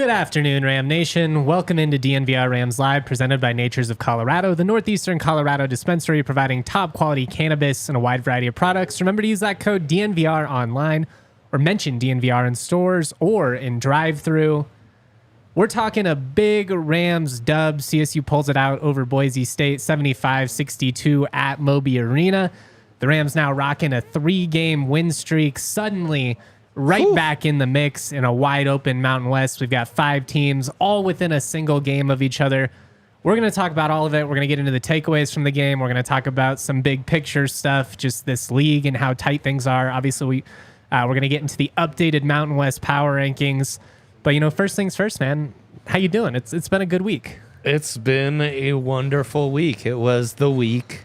Good afternoon, Ram Nation. Welcome into DNVR Rams Live, presented by Natures of Colorado, the Northeastern Colorado dispensary providing top-quality cannabis and a wide variety of products. Remember to use that code DNVR online or mention DNVR in stores or in drive-thru. We're talking a big Rams dub. CSU pulls it out over Boise State, 75-62 at Moby Arena. The Rams now rocking a 3-game win streak. Suddenly, back in the mix in a wide-open Mountain West. We've got 5 teams, all within a single game of each other. We're going to talk about all of it. We're going to get into the takeaways from the game. We're going to talk about some big picture stuff, just this league and how tight things are. Obviously, we're going to get into the updated Mountain West power rankings. But, first things first, man. How you doing? It's been a good week. It's been a wonderful week. It was the week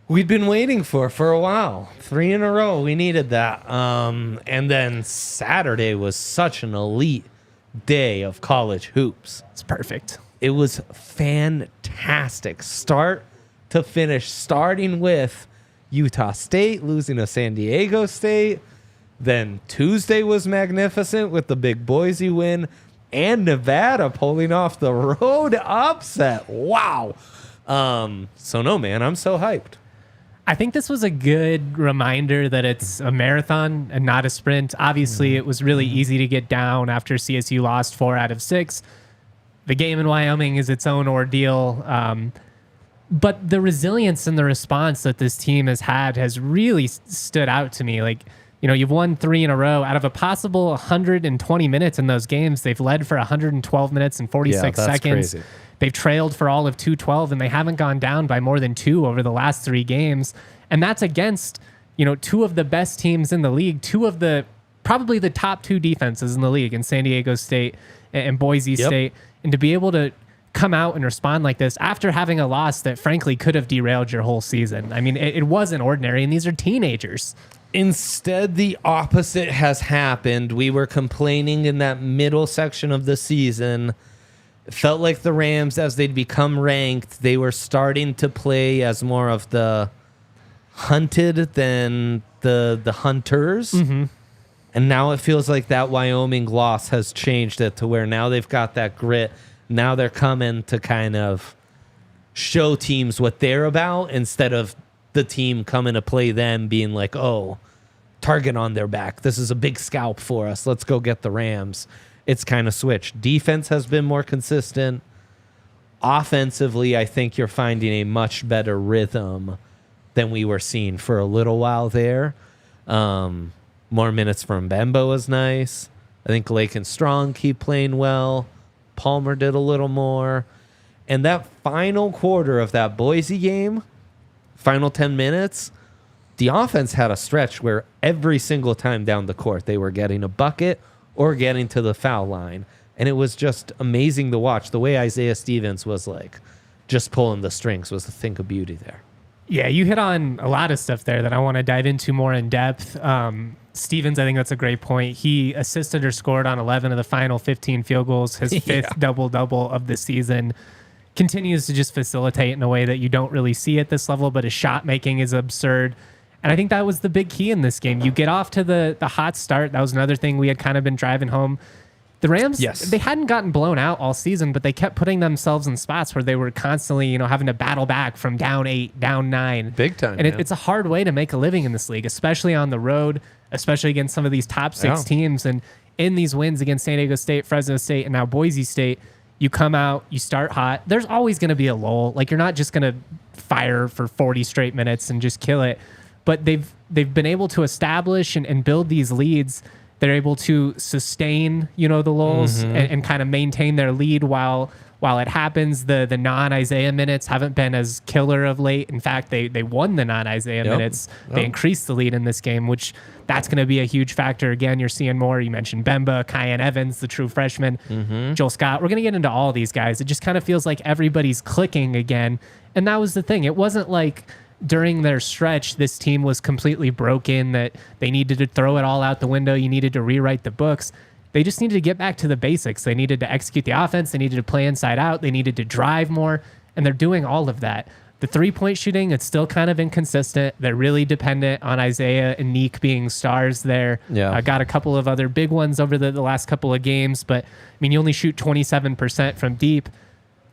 we'd been waiting for a while. 3 in a row. We needed that. And then Saturday was such an elite day of college hoops. It's perfect. It was fantastic. Start to finish, starting with Utah State losing to San Diego State. Then Tuesday was magnificent with the big Boise win and Nevada pulling off the road upset. Wow. So no, man, I'm so hyped. I think this was a good reminder that it's a marathon and not a sprint. Obviously, it was really easy to get down after CSU lost 4 out of 6. The game in Wyoming is its own ordeal. But the resilience and the response that this team has had has really stood out to me. Like, you've won 3 in a row. Out of a possible 120 minutes in those games, they've led for 112 minutes and 46 seconds. Crazy. They've trailed for all of 212, and they haven't gone down by more than 2 over the last 3 games. And that's against, 2 of the best teams in the league, 2 of probably the top 2 defenses in the league in San Diego State and Boise State. And to be able to come out and respond like this after having a loss that frankly could have derailed your whole season. I mean, it wasn't ordinary, and these are teenagers. Instead, the opposite has happened. We were complaining in that middle section of the season. It felt like the Rams, as they'd become ranked, they were starting to play as more of the hunted than the hunters. Mm-hmm. And now it feels like that Wyoming loss has changed it to where now they've got that grit. Now they're coming to kind of show teams what they're about instead of the team coming to play them being like, oh, target on their back. This is a big scalp for us. Let's go get the Rams. It's kind of switched. Defense has been more consistent. Offensively, I think you're finding a much better rhythm than we were seeing for a little while there. More minutes from Bembo was nice. I think Lake and Strong keep playing well. Palmer did a little more. And that final quarter of that Boise game, final 10 minutes, the offense had a stretch where every single time down the court they were getting a bucket or getting to the foul line. And it was just amazing to watch. The way Isaiah Stevens was like just pulling the strings was a thing of beauty there. Yeah, you hit on a lot of stuff there that I want to dive into more in depth. Stevens, I think that's a great point. He assisted or scored on 11 of the final 15 field goals, his 5th double-double of the season. Continues to just facilitate in a way that you don't really see at this level, but his shot making is absurd. And I think that was the big key in this game. You get off to the hot start. That was another thing we had kind of been driving home. The Rams, they hadn't gotten blown out all season, but they kept putting themselves in spots where they were constantly, having to battle back from down 8, down 9. Big time. And it's a hard way to make a living in this league, especially on the road, especially against some of these top 6 teams. And in these wins against San Diego State, Fresno State, and now Boise State, you come out, you start hot. There's always going to be a lull. Like, you're not just going to fire for 40 straight minutes and just kill it. But they've been able to establish and build these leads. They're able to sustain, the lulls and kind of maintain their lead while it happens. The non-Isaiah minutes haven't been as killer of late. In fact, they won the non-Isaiah minutes. They increased the lead in this game, which that's going to be a huge factor. Again, you're seeing more. You mentioned Bemba, Kyan Evans, the true freshman, Joel Scott. We're going to get into all these guys. It just kind of feels like everybody's clicking again. And that was the thing. It wasn't like during their stretch, this team was completely broken, that they needed to throw it all out the window. You needed to rewrite the books. They just needed to get back to the basics. They needed to execute the offense. They needed to play inside out. They needed to drive more, and they're doing all of that. The 3-point shooting, it's still kind of inconsistent. They're really dependent on Isaiah and Neek being stars there. Yeah. I got a couple of other big ones over the last couple of games, but I mean, you only shoot 27% from deep.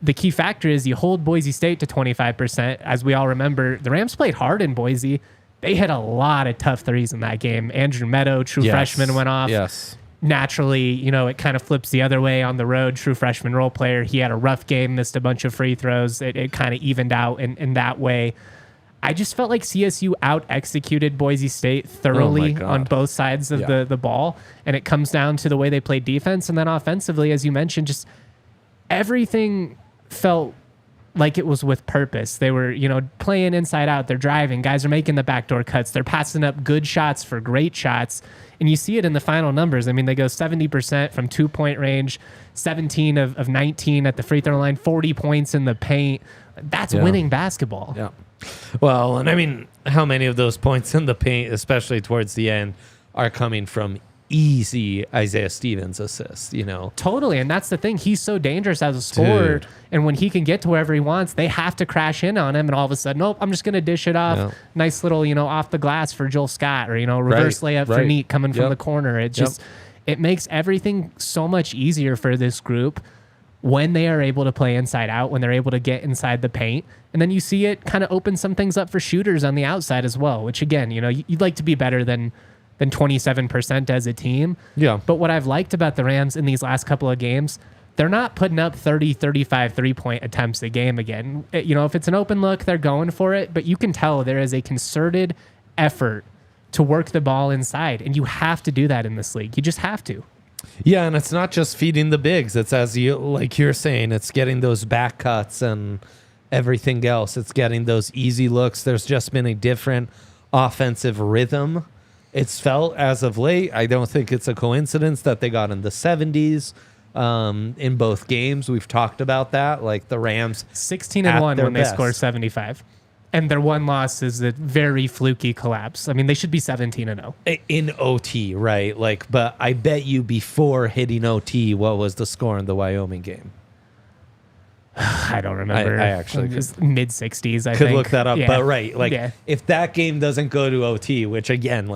The key factor is you hold Boise State to 25%. As we all remember, the Rams played hard in Boise. They hit a lot of tough threes in that game. Andrew Meadow, true freshman, went off. Yes. Naturally, it kind of flips the other way on the road. True freshman role player. He had a rough game, missed a bunch of free throws. It kind of evened out in that way. I just felt like CSU out-executed Boise State thoroughly on both sides of the ball. And it comes down to the way they played defense. And then offensively, as you mentioned, just everything felt like it was with purpose. They were, playing inside out. They're driving. Guys are making the backdoor cuts. They're passing up good shots for great shots. And you see it in the final numbers. I mean, they go 70% from 2-point range, 17 of 19 at the free throw line, 40 points in the paint. That's winning basketball. Yeah. Well, and I mean, how many of those points in the paint, especially towards the end, are coming from easy Isaiah Stevens assists, Totally. And that's the thing. He's so dangerous as a scorer. Dude. And when he can get to wherever he wants, they have to crash in on him. And all of a sudden, nope, I'm just going to dish it off. Yeah. Nice little, off the glass for Joel Scott, or, reverse layup for Neek coming from the corner. It just, it makes everything so much easier for this group when they are able to play inside out, when they're able to get inside the paint. And then you see it kind of open some things up for shooters on the outside as well, which again, you'd like to be better than 27% as a team. Yeah. But what I've liked about the Rams in these last couple of games, they're not putting up 30, 35 3-point attempts a game again. If it's an open look, they're going for it, but you can tell there is a concerted effort to work the ball inside, and you have to do that in this league. You just have to. Yeah, and it's not just feeding the bigs. It's, as you're saying, it's getting those back cuts and everything else. It's getting those easy looks. There's just been a different offensive rhythm. It's felt as of late. I don't think it's a coincidence that they got in the 70s in both games. We've talked about that. Like the Rams 16-1 when they score 75. And their one loss is a very fluky collapse. I mean, they should be 17-0. In OT, right? But I bet you before hitting OT, what was the score in the Wyoming game? I don't remember. I actually mid-60s, I could think. Look that up. Yeah. But right, if that game doesn't go to OT, which again,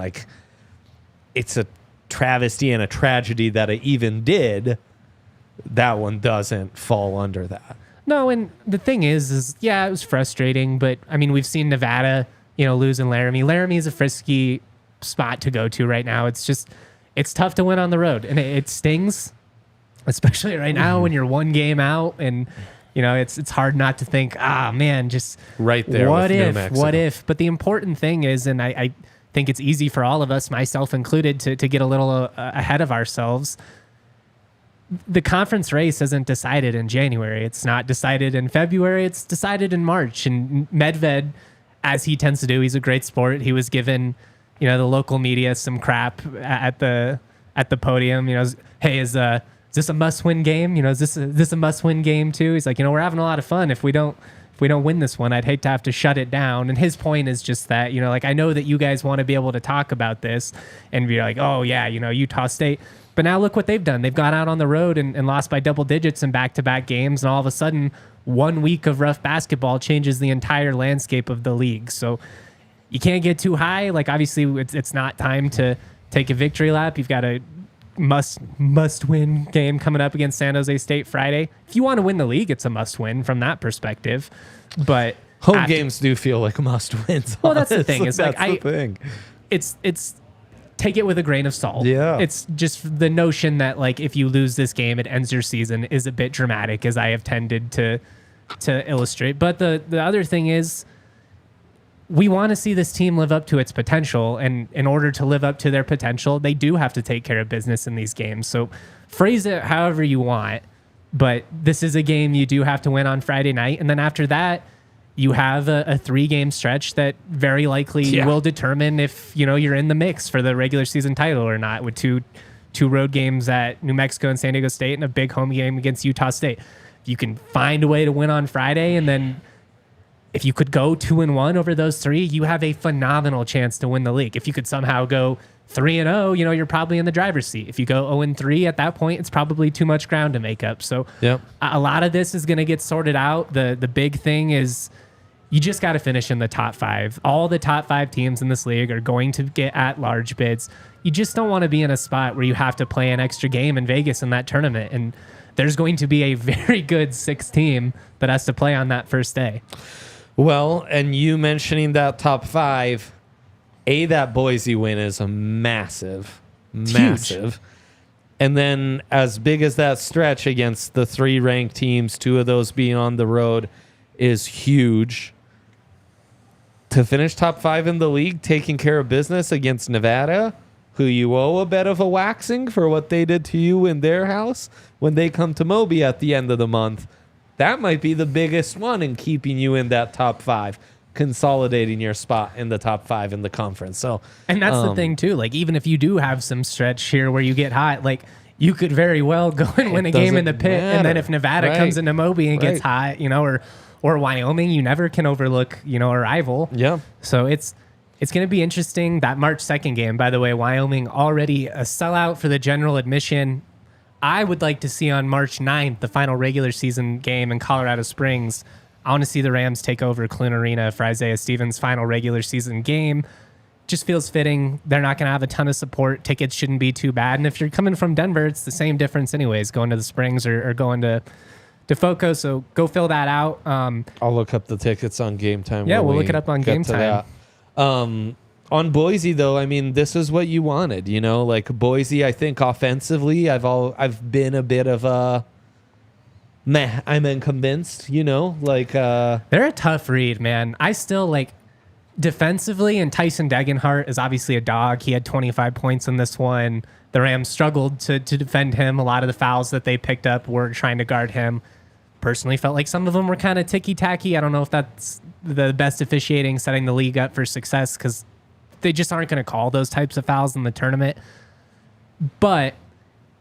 it's a travesty and a tragedy that it even did, that one doesn't fall under that. No, and the thing is it was frustrating, but I mean, we've seen Nevada, losing Laramie. Laramie is a frisky spot to go to right now. It's tough to win on the road, and it stings, especially right now when you're one game out, and it's hard not to think, man, just right there. What if? But the important thing is, and I think it's easy for all of us, myself included, to get a little ahead of ourselves. The conference race isn't decided in January. It's not decided in February. It's decided in March. And Medved, as he tends to do, he's a great sport. He was given, the local media some crap at the podium. Hey, is this a must-win game? Is this a must-win game too? He's like, we're having a lot of fun. If we don't win this one, I'd hate to have to shut it down. And his point is just that, I know that you guys want to be able to talk about this and be like, oh yeah, Utah State. But now look what they've done. They've gone out on the road and lost by double digits in back-to-back games. And all of a sudden, 1 week of rough basketball changes the entire landscape of the league. So you can't get too high. Obviously, it's not time to take a victory lap. You've got a must-win game coming up against San Jose State Friday. If you want to win the league, it's a must-win from that perspective. But home games do feel like must-wins. Well, that's the thing. It's It's take it with a grain of salt. Yeah. It's just the notion that if you lose this game, it ends your season is a bit dramatic, as I have tended to illustrate. But the other thing is, we want to see this team live up to its potential, and in order to live up to their potential, they do have to take care of business in these games. So phrase it however you want, but this is a game you do have to win on Friday night, and then after that, you have a 3-game stretch that very likely will determine if you're in the mix for the regular season title or not, with two road games at New Mexico and San Diego State and a big home game against Utah State. If you can find a way to win on Friday, and then if you could go 2-1 over those 3, you have a phenomenal chance to win the league. If you could somehow go 3-0, you're probably in the driver's seat. If you go 0-3 at that point, it's probably too much ground to make up. So a lot of this is going to get sorted out. The big thing is you just got to finish in the top 5. All the top 5 teams in this league are going to get at-large bids. You just don't want to be in a spot where you have to play an extra game in Vegas in that tournament. And there's going to be a very good 6th team that has to play on that first day. Well, and you mentioning that top 5, that Boise win is a massive. Huge. And then as big as that stretch against the 3 ranked teams, 2 of those being on the road, is huge. To finish top 5 in the league, taking care of business against Nevada, who you owe a bit of a waxing for what they did to you in their house when they come to Moby at the end of the month. That might be the biggest one in keeping you in that top 5, consolidating your spot in the top 5 in the conference. So, and that's the thing too. Like, even if you do have some stretch here where you get hot, like, you could very well go and win a game in the pit, and then if Nevada comes into Moby and gets hot, or Wyoming, you never can overlook, a rival. Yeah. So it's going to be interesting. That March 2nd game, by the way, Wyoming already a sellout for the general admission. I would like to see on March 9th, the final regular season game in Colorado Springs. I want to see the Rams take over Clune Arena for Isaiah Stevens' final regular season game. Just feels fitting. They're not going to have a ton of support. Tickets shouldn't be too bad. And if you're coming from Denver, it's the same difference anyways, going to the Springs or going to FOCO. So go fill that out. I'll look up the tickets on Game Time. Yeah, we'll look it up on Game Time. On Boise, though, I mean, this is what you wanted, like Boise. I think offensively, I've been a bit of a meh. I'm unconvinced, they're a tough read, man. I still defensively, and Tyson Degenhart is obviously a dog. He had 25 points in this one. The Rams struggled to defend him. A lot of the fouls that they picked up were trying to guard him. Personally felt like some of them were kind of ticky-tacky. I don't know if that's the best officiating, setting the league up for success, because they just aren't going to call those types of fouls in the tournament. But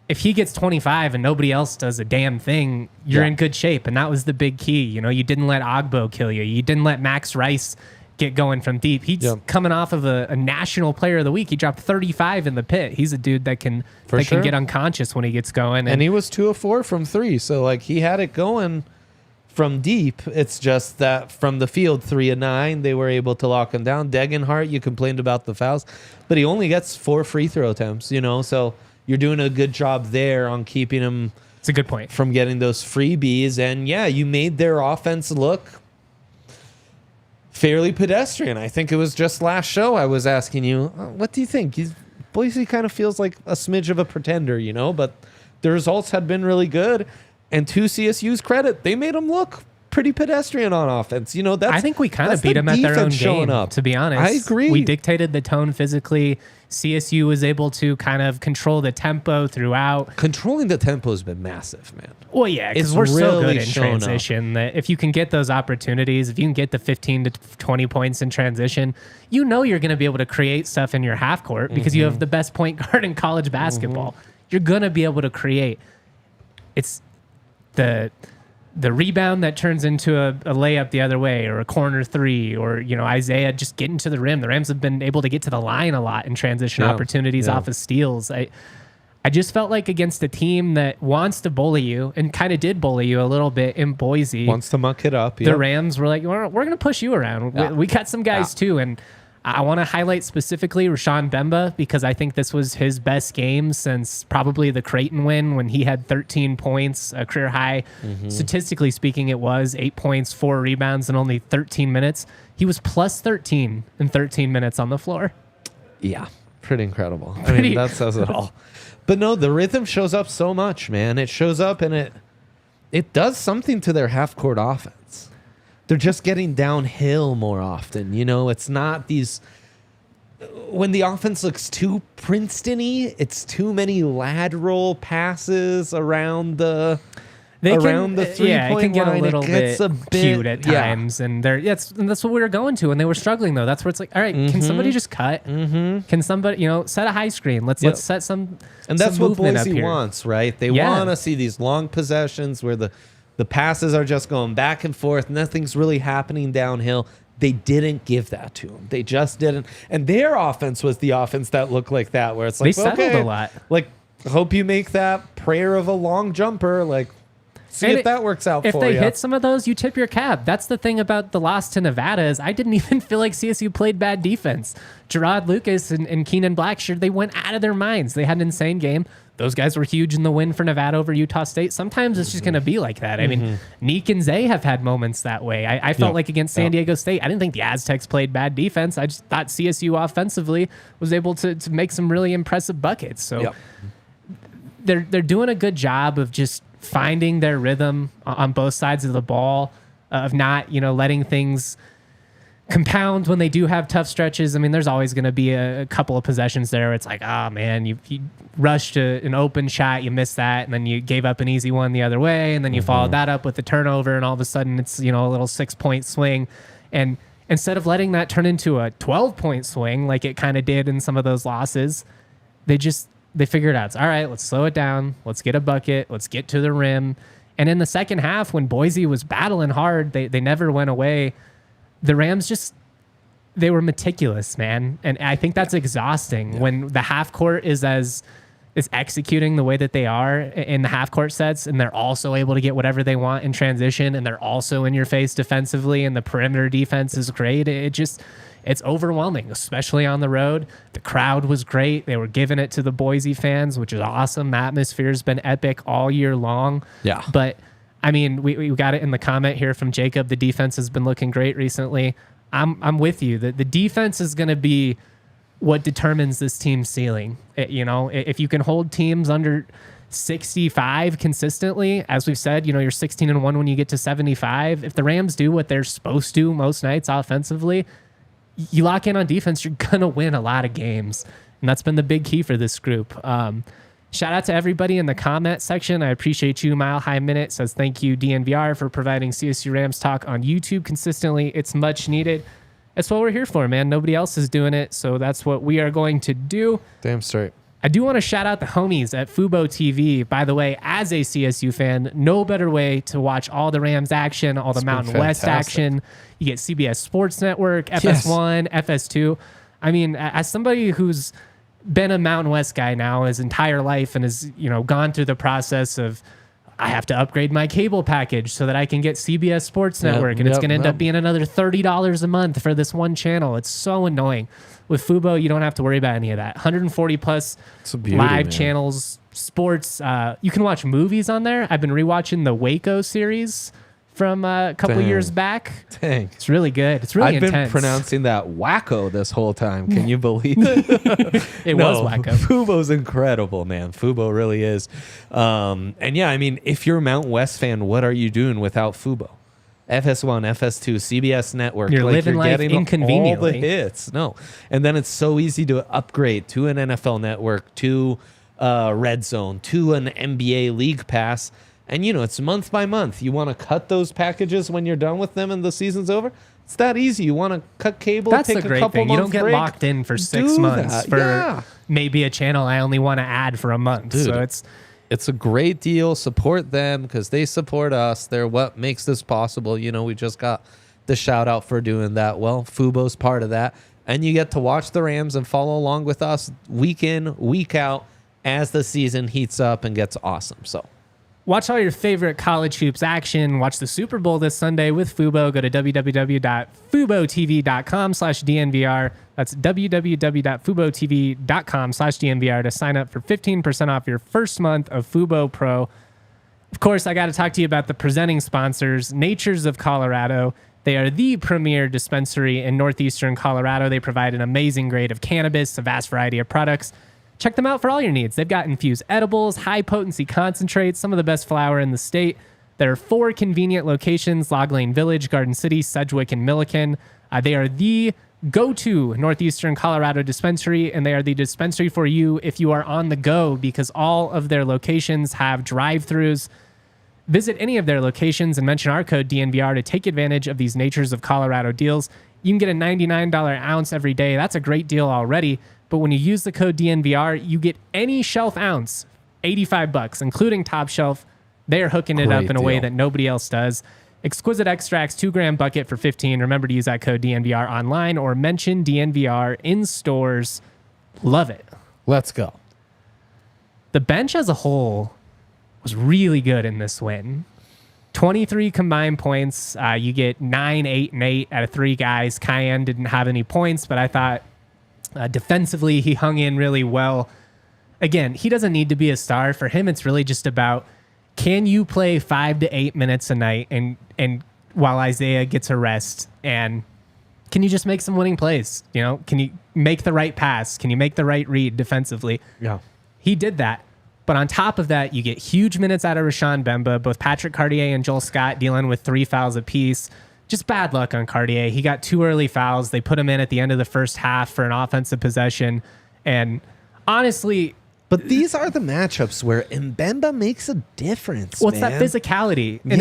if he gets 25 and nobody else does a damn thing, you're in good shape. And that was the big key. You didn't let Ogbo kill you. You didn't let Max Rice get going from deep. He's coming off of a national player of the week. He dropped 35 in the pit. He's a dude that can get unconscious when he gets going. And he was 2 of 4 from 3. So he had it going from deep. It's just that from the field, 3 of 9, they were able to lock him down. Degenhart, you complained about the fouls, but he only gets 4 free throw attempts, so you're doing a good job there on keeping him. It's a good point. From getting those freebies. And you made their offense look fairly pedestrian. I think it was just last show I was asking you, what do you think? Boise kind of feels like a smidge of a pretender, but the results had been really good. And to CSU's credit, they made them look pretty pedestrian on offense. I think we kind of beat them at their own game, to be honest. I agree. We dictated the tone physically. CSU was able to kind of control the tempo throughout. Controlling the tempo has been massive, man. Well, yeah, because we're so good in transition that if you can get those opportunities, if you can get the 15 to 20 points in transition, you're going to be able to create stuff in your half court because you have the best point guard in college basketball. You're going to be able to create. It's the rebound that turns into a layup the other way, or a corner 3, or Isaiah just getting to the rim. The Rams have been able to get to the line a lot in transition opportunities off of steals. I just felt like against a team that wants to bully you and kind of did bully you a little bit in Boise, wants to muck it up. The Rams were like, we're going to push you around. We got some guys too, and I want to highlight specifically Rashawn Bemba because I think this was his best game since probably the Creighton win when he had 13 points, a career high. Statistically speaking, it was 8 points, 4 rebounds in only 13 minutes. He was plus 13 in 13 minutes on the floor. Yeah, pretty incredible. I mean, that says it all. But no, the rhythm shows up so much, man. It shows up and it does something to their half-court offense. They're just getting downhill more often. It's not these... When the offense looks too Princeton-y, it's too many lateral passes around the... around the 3-point line. It can get a little bit cute at times, and that's what we were going to, and they were struggling though. That's where it's like, all right, can somebody just cut? Can somebody, set a high screen? Let's set some. And that's some what Boise wants, right? They want to see these long possessions where the passes are just going back and forth. Nothing's really happening downhill. They didn't give that to them. They just didn't. And their offense was the offense that looked like that, where it's like, they settled a lot. Like, hope you make that prayer of a long jumper. Like, See if that works out if for they you. hit some of those, you tip your cap. That's the thing about the loss to Nevada is I didn't even feel like CSU played bad defense. Gerard Lucas and Keenan Blackshear, they went out of their minds. They had an insane game. Those guys were huge in the win for Nevada over Utah State. Sometimes it's just going to be like that. I mean, Neek and Zay have had moments that way. I felt like against San Diego State, I didn't think the Aztecs played bad defense. I just thought CSU offensively was able to make some really impressive buckets. So they're doing a good job of just finding their rhythm on both sides of the ball, of not, letting things compound when they do have tough stretches. I mean, there's always going to be a couple of possessions there where it's like, oh man, you rushed an open shot, you missed that, and then you gave up an easy one the other way, and then you followed that up with the turnover, and all of a sudden it's, a little 6-point swing. And instead of letting that turn into a 12-point swing like it kind of did in some of those losses, they figured out, all right, let's slow it down, let's get a bucket, let's get to the rim. And in the second half, when Boise was battling hard, they never went away. The Rams they were meticulous, man. And I think that's exhausting when the half court is executing the way that they are in the half court sets, and they're also able to get whatever they want in transition, and they're also in your face defensively, and the perimeter defense is great. It's overwhelming, especially on the road. The crowd was great. They were giving it to the Boise fans, which is awesome. The atmosphere's been epic all year long. Yeah. But I mean, we got it in the comment here from Jacob. The defense has been looking great recently. I'm with you. The defense is going to be what determines this team's ceiling. If you can hold teams under 65 consistently, as we've said, you're 16-1 when you get to 75. If the Rams do what they're supposed to most nights offensively, you lock in on defense, you're going to win a lot of games. And that's been the big key for this group. Shout out to everybody in the comment section. I appreciate you. Mile High Minute says, thank you, DNVR, for providing CSU Rams talk on YouTube consistently. It's much needed. That's what we're here for, man. Nobody else is doing it, so that's what we are going to do. Damn straight. I do want to shout out the homies at Fubo TV. By the way, as a CSU fan, no better way to watch all the Rams action, all the Mountain West action. You get CBS Sports Network, FS1, FS2. I mean, as somebody who's been a Mountain West guy now his entire life and has, gone through the process of, I have to upgrade my cable package so that I can get CBS Sports Network, and it's going to end up being another $30 a month for this one channel. It's so annoying. With Fubo, you don't have to worry about any of that. 140 plus live channels, sports. You can watch movies on there. I've been rewatching the Waco series from a couple years back. Dang. It's really good. It's really intense. I've been pronouncing that wacko this whole time. Can you believe it? It was wacko. Fubo's incredible, man. Fubo really is. And yeah, I mean, if you're a Mountain West fan, what are you doing without Fubo? FS1, FS2, CBS Network. You're living life getting inconveniently. all the hits. No. And then it's so easy to upgrade to an NFL Network, to Red Zone, to an NBA League Pass. And, it's month by month. You want to cut those packages when you're done with them and the season's over? It's that easy. You want to cut cable, That's take the great a couple thing. You don't months get break, locked in for 6 months for maybe a channel I only want to add for a month. Dude, so it's a great deal. Support them because they support us. They're what makes this possible. We just got the shout out for doing that. Well, Fubo's part of that. And you get to watch the Rams and follow along with us week in, week out as the season heats up and gets awesome. So watch all your favorite college hoops action. Watch the Super Bowl this Sunday with Fubo. Go to www.fubotv.com/DNVR. That's www.fubotv.com/DNVR to sign up for 15% off your first month of Fubo Pro. Of course, I got to talk to you about the presenting sponsors, Natures of Colorado. They are the premier dispensary in northeastern Colorado. They provide an amazing grade of cannabis, a vast variety of products. Check them out for all your needs. They've got infused edibles, high-potency concentrates, some of the best flower in the state. There are 4 convenient locations: Log Lane Village, Garden City, Sedgwick, and Milliken. They are the go-to northeastern Colorado dispensary, and they are the dispensary for you if you are on the go, because all of their locations have drive-thrus. Visit any of their locations and mention our code DNVR to take advantage of these Natures of Colorado deals. You can get a $99 ounce every day. That's a great deal already. But when you use the code DNVR, you get any shelf ounce, $85, including top shelf. They are hooking it up in a way that nobody else does. Exquisite Extracts, 2-gram bucket for $15. Remember to use that code DNVR online or mention DNVR in stores. Love it. Let's go. The bench as a whole was really good in this win. 23 combined points. You get 9, 8, and 8 out of 3 guys. Cayenne didn't have any points, but I thought defensively he hung in really well. Again, he doesn't need to be a star. For him, it's really just about, can you play 5 to 8 minutes a night and while Isaiah gets a rest, and can you just make some winning plays? You know, can you make the right pass? Can you make the right read defensively? Yeah. He did that. But on top of that, you get huge minutes out of Rashawn Bemba. Both Patrick Cartier and Joel Scott dealing with 3 fouls apiece. Just bad luck on Cartier. He got 2 early fouls. They put him in at the end of the first half for an offensive possession. And honestly... But these are the matchups where Mbemba makes a difference, What's man. that physicality? And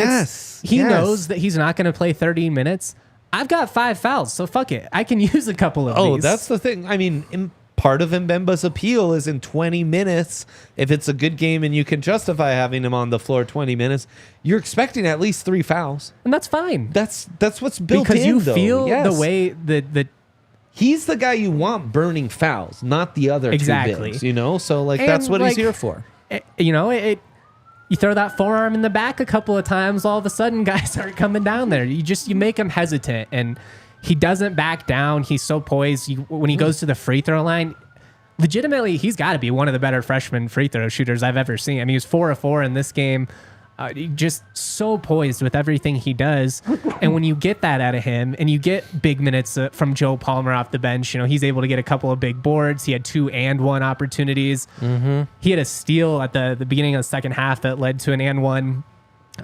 he knows that he's not going to play 30 minutes. I've got 5 fouls, so fuck it. I can use a couple of these. Oh, that's the thing. I mean, part of Mbemba's appeal is in 20 minutes, if it's a good game and you can justify having him on the floor 20 minutes, you're expecting at least 3 fouls. And that's fine. That's what's built in, because you though. feel Yes. the way that he's the guy you want burning fouls, not the other Exactly. 2 bigs, you know? So, like, And, that's what he's like, here for. you know, you throw that forearm in the back a couple of times, all of a sudden guys aren't coming down there. You make him hesitant, and he doesn't back down. He's so poised. When he goes to the free throw line, legitimately, he's got to be one of the better freshman free throw shooters I've ever seen. I mean, he was 4 of 4 in this game. Just so poised with everything he does. And when you get that out of him and you get big minutes from Joe Palmer off the bench, you know, he's able to get a couple of big boards. He had 2 and 1 opportunities. Mm-hmm. He had a steal at the beginning of the second half that led to an and 1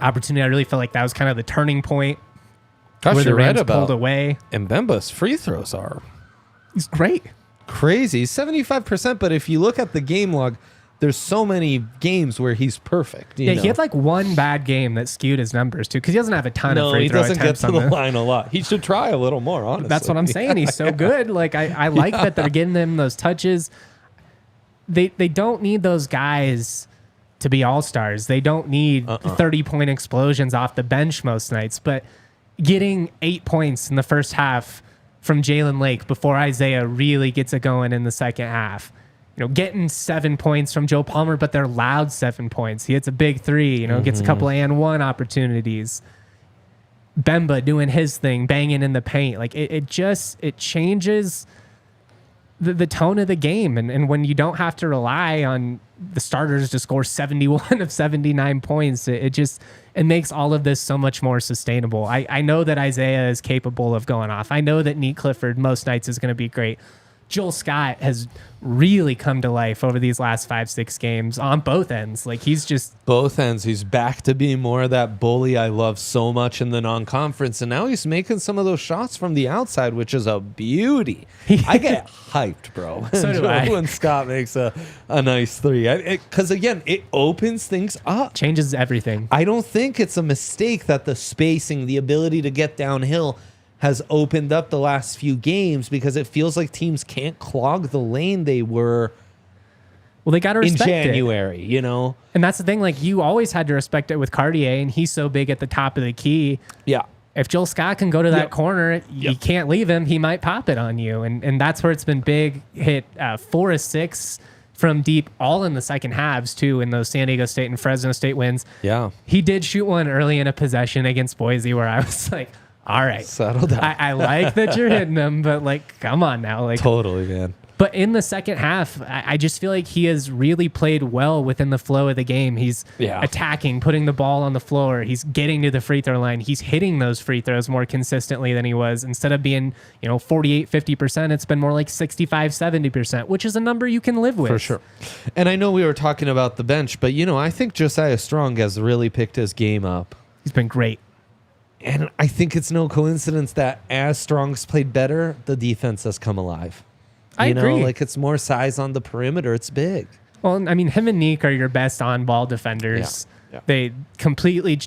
opportunity. I really felt like that was kind of the turning point. Gosh, where the you're right Rams about pulled away. Mbemba's free throws are He's great. Crazy. 75%, but if you look at the game log, there's so many games where he's perfect. You know? He had like 1 bad game that skewed his numbers too, because he doesn't have a ton of free throw attempts. No, he doesn't get to the line a lot. He should try a little more, honestly. That's what I'm saying. He's so good. Like I like that they're getting him those touches. They don't need those guys to be all-stars. They don't need 30-point explosions off the bench most nights, but getting 8 points in the first half from Jalen Lake before Isaiah really gets it going in the second half. You know, getting 7 points from Joe Palmer, but they're loud 7 points. He hits a big 3, you know, gets a couple and 1 opportunities. Bemba doing his thing, banging in the paint. Like it changes the tone of the game. And when you don't have to rely on the starters to score 71 of 79 points, it makes all of this so much more sustainable. I know that Isaiah is capable of going off. I know that Neat Clifford most nights is going to be great. Joel Scott has really come to life over these last 5-6 games on both ends. Like he's just both ends. He's back to being more of that bully I love so much in the non-conference, and now he's making some of those shots from the outside, which is a beauty. I get hyped, bro. So do I. When Scott makes a nice 3, because again, it opens things up, changes everything. I don't think it's a mistake that the spacing, the ability to get downhill, has opened up the last few games, because it feels like teams can't clog the lane they were. Well, they got to respect in January, you know? And that's the thing. Like, you always had to respect it with Cartier, and he's so big at the top of the key. Yeah. If Joel Scott can go to that corner, you can't leave him. He might pop it on you. And that's where it's been big. Hit 4 of 6 from deep, all in the second halves, too, in those San Diego State and Fresno State wins. Yeah. He did shoot one early in a possession against Boise where I was like, all right, settle down. I like that you're hitting them, but like, come on now. Like, totally, man. But in the second half, I just feel like he has really played well within the flow of the game. He's attacking, putting the ball on the floor. He's getting to the free throw line. He's hitting those free throws more consistently than he was. Instead of being, 48, 50%, it's been more like 65, 70%, which is a number you can live with. For sure. And I know we were talking about the bench, but, I think Josiah Strong has really picked his game up. He's been great. And I think it's no coincidence that as Strong's played better, the defense has come alive. I agree. Like, it's more size on the perimeter. It's big. Well, I mean, him and Neek are your best on-ball defenders. Yeah. They completely,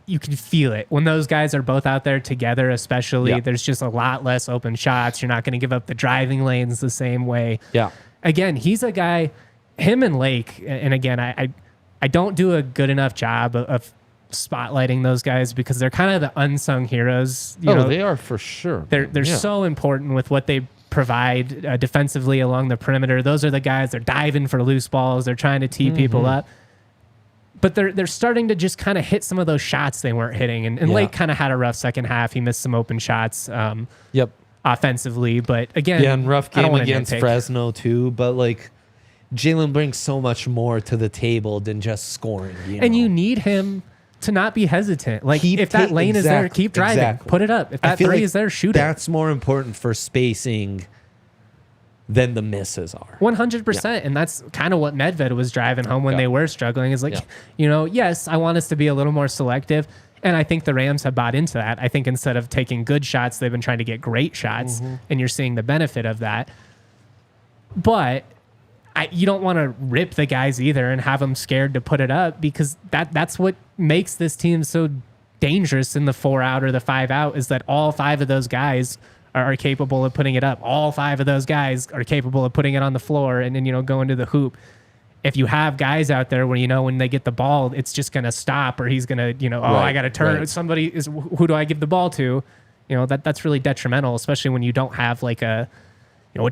you can feel it. When those guys are both out there together, especially, there's just a lot less open shots. You're not going to give up the driving lanes the same way. Yeah. Again, he's a guy, him and Lake, and again, I don't do a good enough job of spotlighting those guys because they're kind of the unsung heroes. They are for sure. They're so important with what they provide defensively along the perimeter. Those are the guys, they're diving for loose balls. They're trying to tee people up. but they're starting to just kind of hit some of those shots they weren't hitting. And Lake kind of had a rough second half. He missed some open shots offensively. But again, and rough game against Fresno too. But like Jalen brings so much more to the table than just scoring. You need him to not be hesitant. Like if that lane is there, keep driving, put it up. If that three is there, shoot it. That's more important for spacing than the misses are. 100%. And that's kind of what Medved was driving home when they were struggling is like, yes, I want us to be a little more selective. And I think the Rams have bought into that. I think instead of taking good shots, they've been trying to get great shots, and you're seeing the benefit of that. But you don't want to rip the guys either and have them scared to put it up, because that's what makes this team so dangerous in the 4-out or the 5-out is that all 5 of those guys are capable of putting it up. All 5 of those guys are capable of putting it on the floor and then, going to the hoop. If you have guys out there where, when they get the ball, it's just going to stop, or he's going to, I got to turn. Right. Somebody is, who do I give the ball to? That's really detrimental, especially when you don't have like a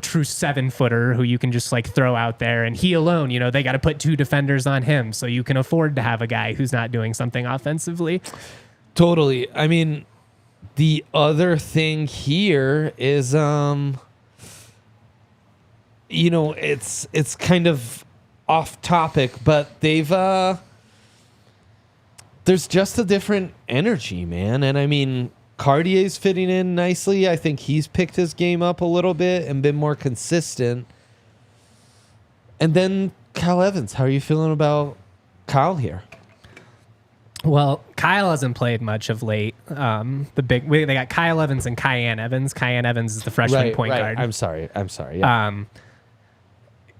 true 7-footer who you can just like throw out there, and he alone, they got to put 2 defenders on him. So you can afford to have a guy who's not doing something offensively. Totally. I mean, the other thing here is, it's kind of off topic, but they've, there's just a different energy, man. And I mean, Cartier's fitting in nicely. I think he's picked his game up a little bit and been more consistent. And then Kyle Evans, how are you feeling about Kyle here? Well, Kyle hasn't played much of late. They got Kyle Evans and Kyan Evans. Kyan Evans is the freshman point guard. I'm sorry. Yeah.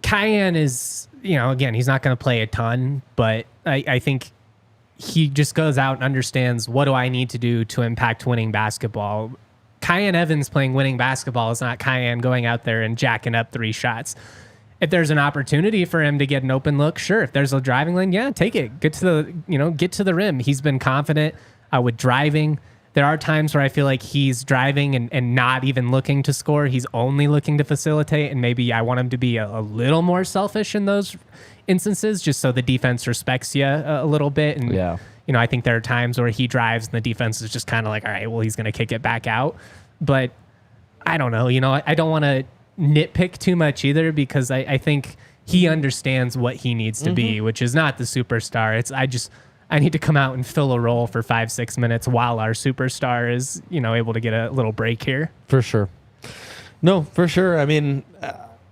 Kyan is, again, he's not going to play a ton, but I think he just goes out and understands, what do I need to do to impact winning basketball? Kyan Evans playing winning basketball is not Kyan going out there and jacking up 3 shots. If there's an opportunity for him to get an open look, sure. If there's a driving lane, take it. Get to the rim. He's been confident with driving. There are times where I feel like he's driving and not even looking to score. He's only looking to facilitate, and maybe I want him to be a little more selfish in those instances, just so the defense respects you a little bit. And I think there are times where he drives and the defense is just kind of like, all right, well, he's going to kick it back out. But I don't know. I don't want to nitpick too much either, because I think he understands what he needs to be, which is not the superstar. I need to come out and fill a role for 5-6 minutes while our superstar is, able to get a little break here. For sure. No, for sure. I mean,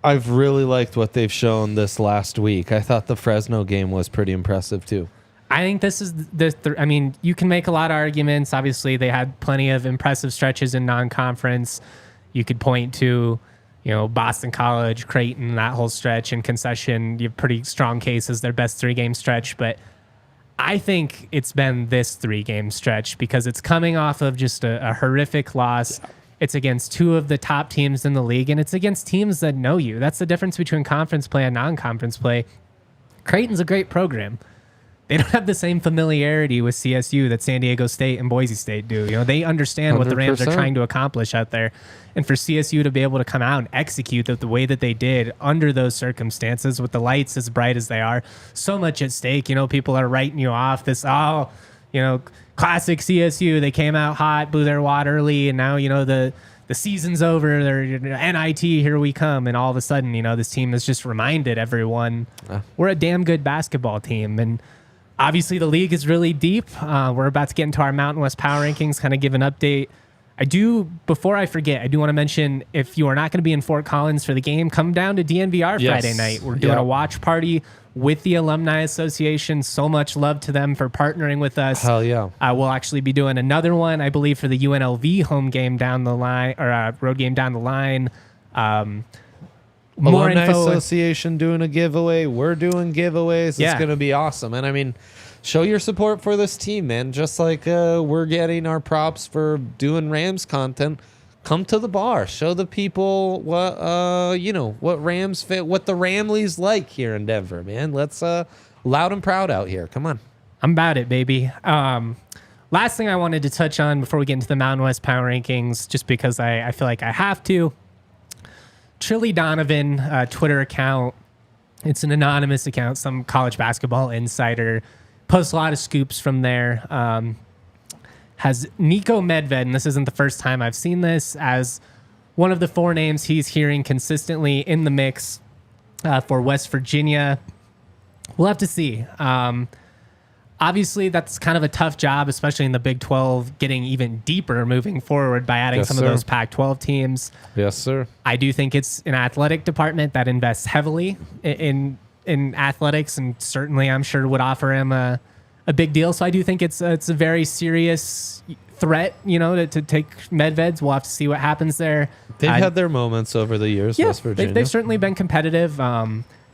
I've really liked what they've shown this last week. I thought the Fresno game was pretty impressive too. I think this is you can make a lot of arguments. Obviously, they had plenty of impressive stretches in non-conference. You could point to, Boston College, Creighton, that whole stretch, and Concession. You have pretty strong cases, their best 3-game stretch. But I think it's been this 3-game stretch because it's coming off of just a horrific loss. Yeah. It's against 2 of the top teams in the league, and it's against teams that know you. That's the difference between conference play and non-conference play. Creighton's a great program. They don't have the same familiarity with CSU that San Diego State and Boise State do. They understand 100%. What the Rams are trying to accomplish out there. And for CSU to be able to come out and execute the way that they did under those circumstances, with the lights as bright as they are, so much at stake. People are writing you off this, classic CSU. They came out hot, blew their wad early, and now, the season's over. They're NIT, here we come. And all of a sudden, this team has just reminded everyone we're a damn good basketball team. And obviously, the league is really deep. We're about to get into our Mountain West Power Rankings, kind of give an update. Before I forget, I do want to mention, if you are not going to be in Fort Collins for the game, come down to DNVR Friday night. We're doing a watch party with the Alumni Association. So much love to them for partnering with us. Hell yeah. We'll actually be doing another one, I believe, for the UNLV home game down the line, or road game down the line. More Alumni Association doing a giveaway. We're doing giveaways. It's going to be awesome. And I mean, show your support for this team, man. Just like we're getting our props for doing Rams content. Come to the bar. Show the people what what Rams fit, what the Ramleys like here in Denver, man. Let's loud and proud out here. Come on. I'm about it, baby. Last thing I wanted to touch on before we get into the Mountain West Power Rankings, just because I feel like I have to. Trilly Donovan Twitter account. It's an anonymous account. Some college basketball insider posts a lot of scoops from there. Has Nico Medved, and this isn't the first time I've seen this, as one of the 4 names he's hearing consistently in the mix for West Virginia. We'll have to see. Obviously, that's kind of a tough job, especially in the Big 12, getting even deeper moving forward by adding some of those Pac-12 teams. Yes, sir. I do think it's an athletic department that invests heavily in athletics, and certainly I'm sure would offer him a big deal. So I do think it's a very serious threat, to take Medved's. We'll have to see what happens there. They've had their moments over the years, West Virginia. They've certainly been competitive.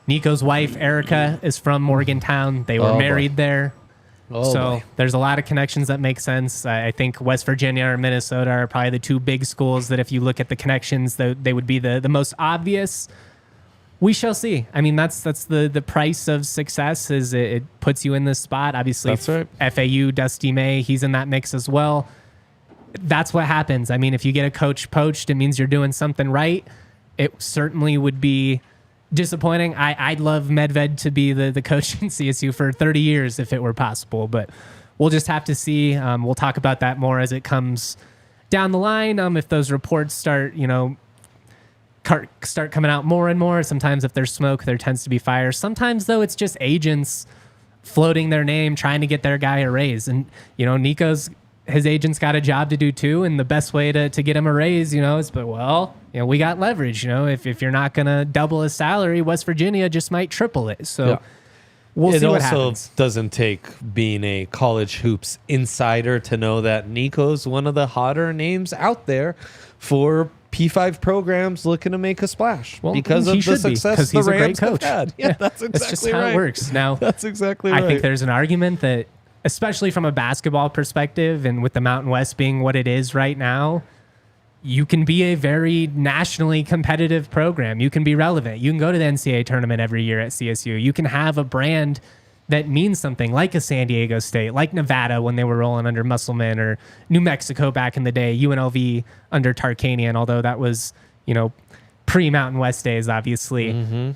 Nico's wife, Erica, is from Morgantown. They were married there. There's a lot of connections that make sense. I think West Virginia or Minnesota are probably the 2 big schools that if you look at the connections, they would be the most obvious. We shall see. I mean, that's the price of success is it puts you in this spot. Obviously, that's right. FAU, Dusty May, he's in that mix as well. That's what happens. I mean, if you get a coach poached, it means you're doing something right. It certainly would be disappointing. I'd love Medved to be the coach in CSU for 30 years if it were possible, but we'll just have to see. We'll talk about that more as it comes down the line. If those reports start coming out more and more. Sometimes if there's smoke, there tends to be fire. Sometimes, though, it's just agents floating their name, trying to get their guy a raise. And, his agent's got a job to do too. And the best way to get him a raise, is, we got leverage. If you're not going to double his salary, West Virginia just might triple it. So we'll see what happens. It also doesn't take being a college hoops insider to know that Nico's one of the hotter names out there for P5 programs looking to make a splash because of the success the Rams have had. Yeah, that's exactly just how it works. Now, that's exactly right. I think there's an argument that, especially from a basketball perspective and with the Mountain West being what it is right now, you can be a very nationally competitive program. You can be relevant. You can go to the NCAA tournament every year at CSU. You can have a brand that means something, like a San Diego State, like Nevada when they were rolling under Musselman, or New Mexico back in the day, UNLV under Tarkanian, although that was, pre-Mountain West days, obviously. Mm-hmm.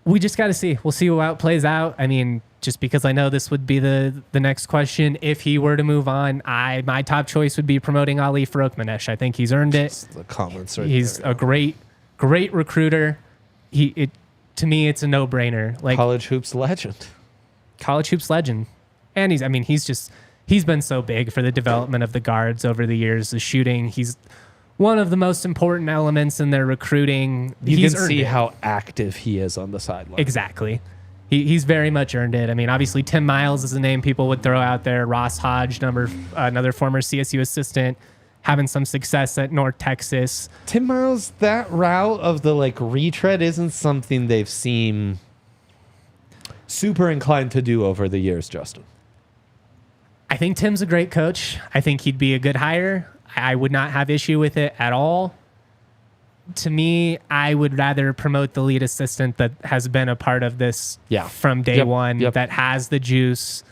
We just got to see. We'll see how it plays out. I mean, just because I know this would be the next question, if he were to move on, my top choice would be promoting Ali Farokhmanesh. I think he's earned it. Just the comments right He's there, a great recruiter. To me, it's a no-brainer. Like college hoops legend. And he's been so big for the development of the guards over the years. The shooting, he's one of the most important elements in their recruiting. You can see how active he is on the sideline. Exactly. He's very much earned it. I mean, obviously Tim Miles is a name people would throw out there. Ross Hodge, another former CSU assistant, having some success at North Texas. Tim Miles, that route of the retread isn't something they've seen super inclined to do over the years, Justin. I think Tim's a great coach. I think he'd be a good hire. I would not have issue with it at all. To me, I would rather promote the lead assistant that has been a part of this from day one, that has the juice,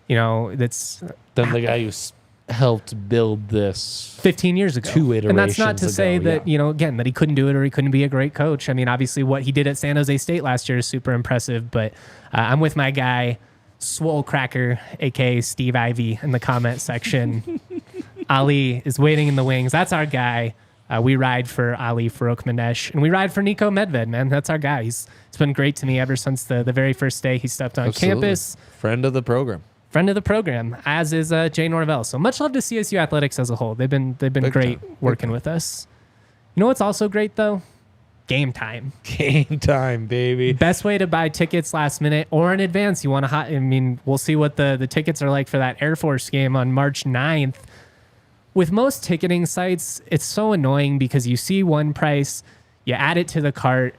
that's... Than the guy who's helped build this 15 years ago. 2 iterations And that's not to say that, yeah. Again, that he couldn't do it or he couldn't be a great coach. I mean, obviously what he did at San Jose State last year is super impressive, but I'm with my guy, Swole Cracker, a.k.a. Steve Ivy, in the comment section. Ali is waiting in the wings. That's our guy. We ride for Ali Farokhmanesh, and we ride for Nico Medved, man. That's our guy. It's been great to me ever since the very first day he stepped on campus. Friend of the program, as is Jay Norvell. So much love to CSU athletics as a whole. They've been great working with us. You know what's also great though? Game time. Game time, baby. Best way to buy tickets last minute or in advance. You want to we'll see what the tickets are like for that Air Force game on March 9th. With most ticketing sites, it's so annoying because you see one price, you add it to the cart,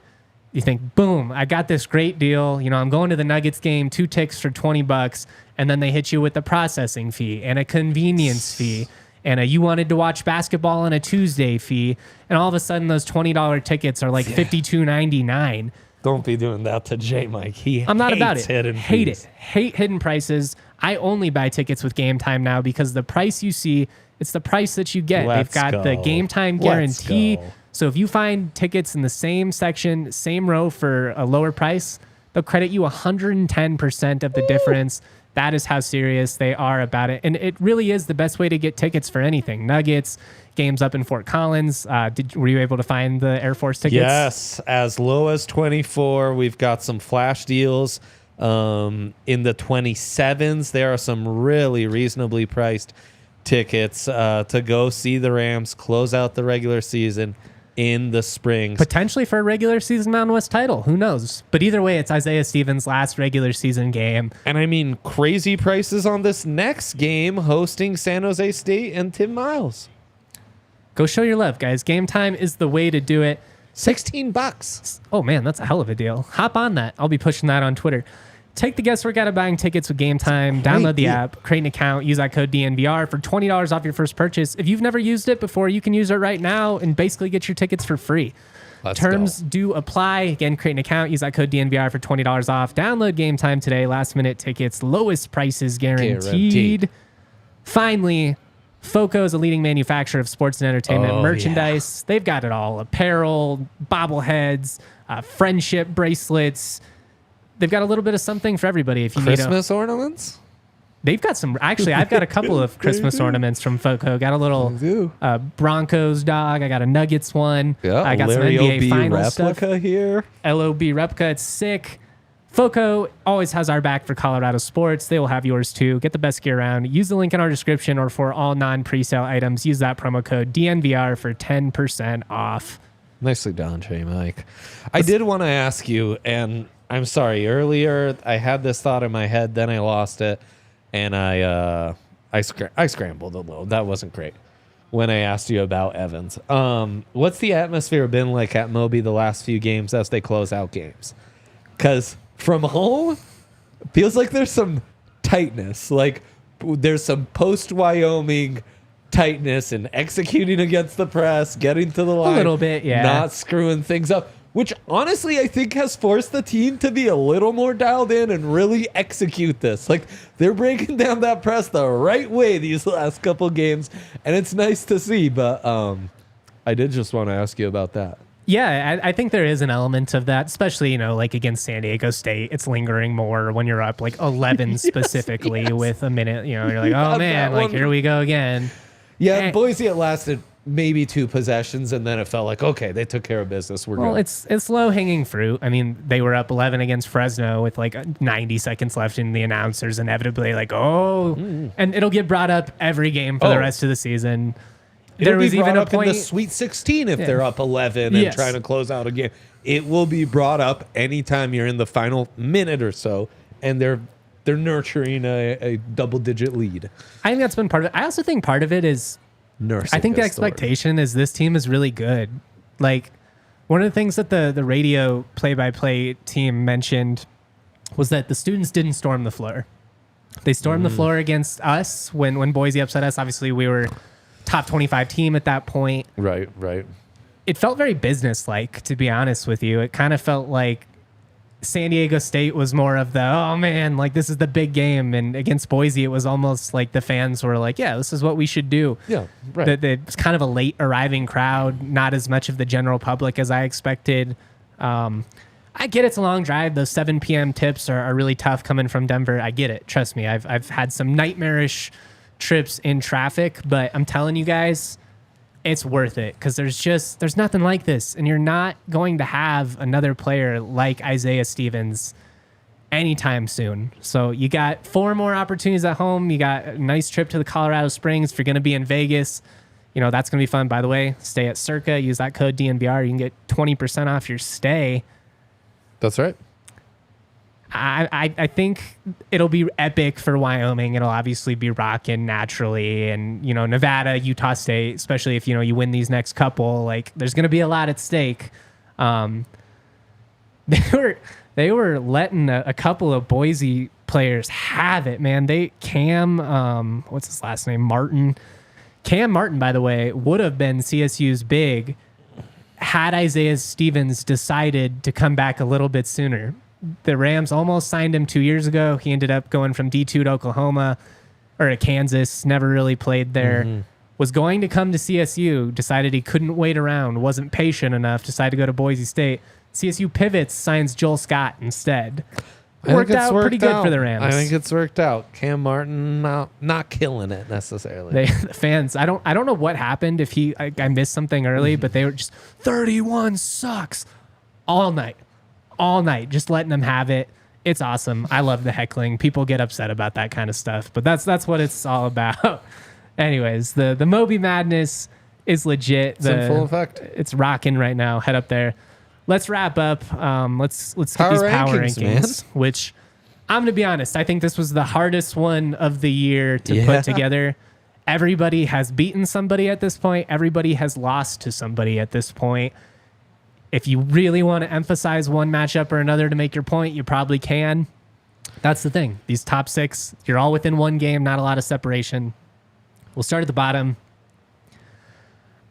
you think, boom, I got this great deal. I'm going to the Nuggets game, 2 tickets for $20, and then they hit you with a processing fee and a convenience fee and you wanted to watch basketball on a Tuesday fee, and all of a sudden those $20 tickets are like $52.99. Don't be doing that to J Mike. I'm not about it. Hate hidden prices. I only buy tickets with Game Time now because the price you see, it's the price that you get. They've got the Game Time guarantee. So if you find tickets in the same section, same row for a lower price, they'll credit you 110% of the difference. That is how serious they are about it. And it really is the best way to get tickets for anything. Nuggets, games up in Fort Collins. Were you able to find the Air Force tickets? Yes, as low as 24. We've got some flash deals in the 27s. There are some really reasonably priced tickets to go see the Rams close out the regular season in the spring. Potentially for a regular season Mountain West title. Who knows? But either way, it's Isaiah Stevens' last regular season game. And I mean, crazy prices on this next game hosting San Jose State and Tim Miles. Go show your love, guys. Game time is the way to do it. $16. Oh, man, that's a hell of a deal. Hop on that. I'll be pushing that on Twitter. Take the guesswork out of buying tickets with Game Time. Download the app, create an account, use that code DNVR for $20 off your first purchase. If you've never used it before, you can use it right now and basically get your tickets for free. Terms do apply. Again, create an account, use that code DNVR for $20 off. Download Game Time today. Last minute tickets, lowest prices guaranteed. Finally, FOCO is a leading manufacturer of sports and entertainment merchandise. They've got it all: apparel, bobbleheads, friendship bracelets. They've got a little bit of something for everybody. If you Christmas ornaments, they've got some. Actually, I've got a couple of Christmas ornaments from FOCO. Got a little Broncos dog. I got a Nuggets one. Yeah, I got Larry some NBA OB Finals replica stuff here. LOB replica. It's sick. FOCO always has our back for Colorado sports. They will have yours too. Get the best gear around. Use the link in our description, or for all non-presale items, use that promo code DNVR for 10% off. Nicely done, Jay Mike. I did want to ask you, and I'm sorry, earlier I had this thought in my head, then I lost it, and I scrambled a little. That wasn't great when I asked you about Evans. What's the atmosphere been like at Moby the last few games as they close out games? Because from home, it feels like there's some tightness. Like there's some post-Wyoming tightness and executing against the press, getting to the line. A little bit, yeah. Not screwing things up. Which honestly, I think has forced the team to be a little more dialed in and really execute this. Like they're breaking down that press the right way these last couple games, and it's nice to see. But I did just want to ask you about that. Yeah, I think there is an element of that, especially, like against San Diego State. It's lingering more when you're up like 11 specifically with a minute. You're like, oh man, like here we go again. Yeah, Boise, it lasted maybe 2 possessions, and then it felt like, okay, they took care of business. We're good. It's low hanging fruit. I mean, they were up 11 against Fresno with like 90 seconds left, and the announcers inevitably like, and it'll get brought up every game for the rest of the season. There was even a point in the Sweet 16 if they're up 11 and trying to close out a game. It will be brought up anytime you're in the final minute or so, and they're nurturing a double-digit lead. I think that's been part of it. I also think part of it is I think the expectation is this team is really good. Like one of the things that the radio play-by-play team mentioned was that the students didn't storm the floor. They stormed the floor against us when Boise upset us. Obviously, we were top 25 team at that point. Right. It felt very business-like, to be honest with you. It kind of felt like San Diego State was more of the, oh man, like this is the big game. And against Boise, it was almost like the fans were like, yeah, this is what we should do. Yeah, right. It's kind of a late arriving crowd, not as much of the general public as I expected. I get it's a long drive. Those 7 p.m. tips are really tough coming from Denver. I get it. Trust me. I've had some nightmarish trips in traffic, but I'm telling you guys, it's worth it because there's nothing like this, and you're not going to have another player like Isaiah Stevens anytime soon. So you got 4 more opportunities at home. You got a nice trip to the Colorado Springs. If you're going to be in Vegas, that's going to be fun. By the way, stay at Circa. Use that code DNVR. You can get 20% off your stay. That's right. I think it'll be epic for Wyoming. It'll obviously be rocking naturally, and Nevada, Utah State, especially if you win these next couple. Like there's going to be a lot at stake. They were letting a couple of Boise players have it, man. What's his last name? Cam Martin, by the way, would have been CSU's big had Isaiah Stevens decided to come back a little bit sooner. The Rams almost signed him 2 years ago. He ended up going from D2 to Oklahoma or to Kansas, never really played there. Was going to come to CSU, decided he couldn't wait around, wasn't patient enough, decided to go to Boise State. CSU pivots, signs Joel Scott instead. worked out pretty good for the Rams. I think it's worked out. Cam Martin not killing it necessarily. The fans, I don't know what happened if I missed something early, but they were just 31 sucks all night, just letting them have it. It's awesome. I love the heckling. People get upset about that kind of stuff, but that's what it's all about. Anyways, the Moby Madness is legit. It's in full effect. It's rocking right now. Head up there. Let's wrap up. Let's get these power rankings, which I'm going to be honest. I think this was the hardest one of the year to put together. Everybody has beaten somebody at this point. Everybody has lost to somebody at this point. If you really want to emphasize one matchup or another to make your point, you probably can. That's the thing. These top 6, you're all within one game, not a lot of separation. We'll start at the bottom.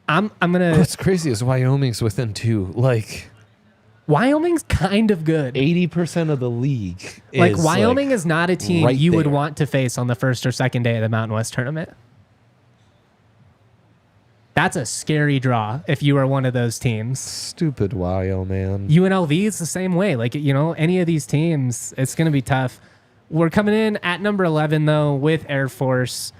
I'm gonna. What's crazy is Wyoming's within 2. Like, Wyoming's kind of good. 80% of the league. Like, Wyoming is not a team right you would there. want to face on the first or second day of the Mountain West tournament. That's a scary draw if you are one of those teams. Stupid Wyoming. UNLV is the same way. Like, any of these teams, it's going to be tough. We're coming in at number 11, though, with Air Force.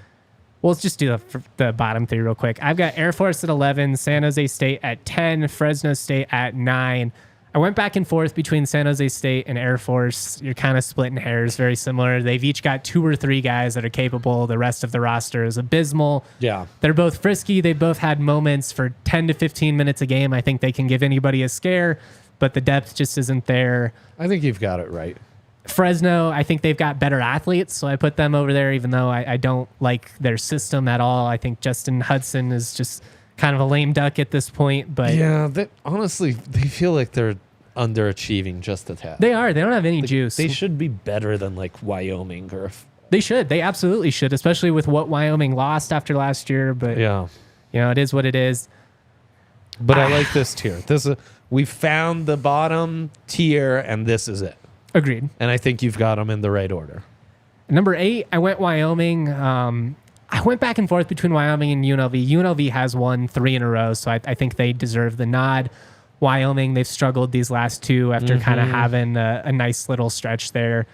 Well, let's just do the bottom 3 real quick. I've got Air Force at 11, San Jose State at 10, Fresno State at 9. I went back and forth between San Jose State and Air Force. You're kind of splitting hairs, very similar. They've each got 2 or 3 guys that are capable. The rest of the roster is abysmal. Yeah. They're both frisky. They both had moments for 10 to 15 minutes a game. I think they can give anybody a scare, but the depth just isn't there. I think you've got it right. Fresno, I think they've got better athletes, so I put them over there, even though I don't like their system at all. I think Justin Hudson is just kind of a lame duck at this point. But yeah, honestly, they feel like they're underachieving just a tad. They are. They don't have any juice. They should be better than like Wyoming They should. They absolutely should, especially with what Wyoming lost after last year. But yeah, it is what it is. But I like this tier. We found the bottom tier, and this is it. Agreed. And I think you've got them in the right order. Number 8, I went Wyoming. I went back and forth between Wyoming and UNLV. UNLV has won 3 in a row, so I think they deserve the nod. Wyoming, they've struggled these last 2 after kind of having a nice little stretch there.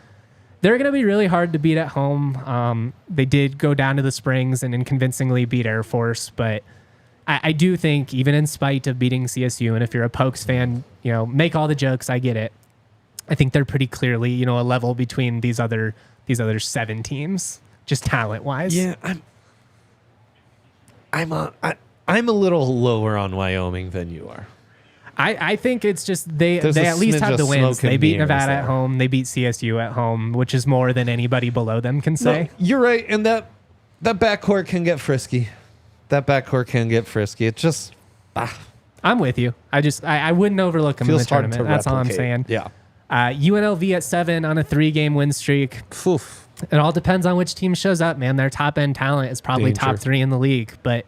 They're going to be really hard to beat at home. They did go down to the Springs and convincingly beat Air Force, but I do think, even in spite of beating CSU, and if you're a Pokes fan, make all the jokes, I get it. I think they're pretty clearly, a level between these other 7 teams, just talent wise. Yeah, I'm a little lower on Wyoming than you are. I think it's just they at least have the wins. They beat Nevada at home. They beat CSU at home, which is more than anybody below them can say. No, you're right, and that backcourt can get frisky. It just I'm with you. I wouldn't overlook them in the tournament. That's all I'm saying. Yeah. UNLV at 7 on a 3-game win streak. Oof. It all depends on which team shows up, man. Their top end talent is probably top 3 in the league, but